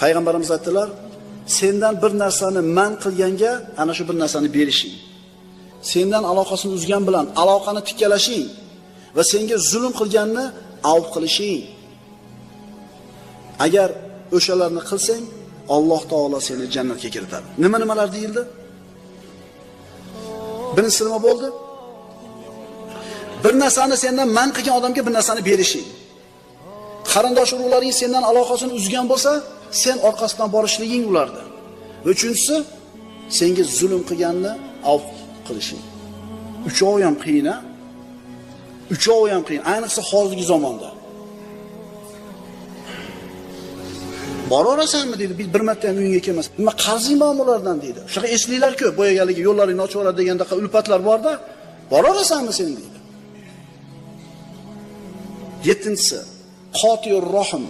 Payg'ambarimiz aytdilar, sendan bir narsani man qilganga ana shu bir narsani berishing. Sendan aloqasini uzgan bilan aloqani tikkalashing va senga zulm qilganni avf qilishing. Agar o'shalarni qilsang, Alloh taolo seni jannatga kiritadi. Nimalar deyildi? Birinchisi nima bo'ldi? Bir narsani sendan man qilgan odamga bir narsani berishing. Qarindosh urug'laring sendan aloqasini uzgan bo'lsa, sen orqasidan borishliging ularda. Va uchinchisi, senga zulm qilganni avf qilishing. Uchovi ham qiyin, a? Uchovi ham qiyin, ayniqsa hozirgi zamonda. Boraversanmi dedi, bir marta ham uyingga kelmas. Nima qarzing bormi ulardan dedi. Shunaqa esliklar ko'p, boyagaligi yo'llaringni ochib oladi deganda ulfatlar bor-da, boraversanmi sen dedi. 7-qotiyur rohim.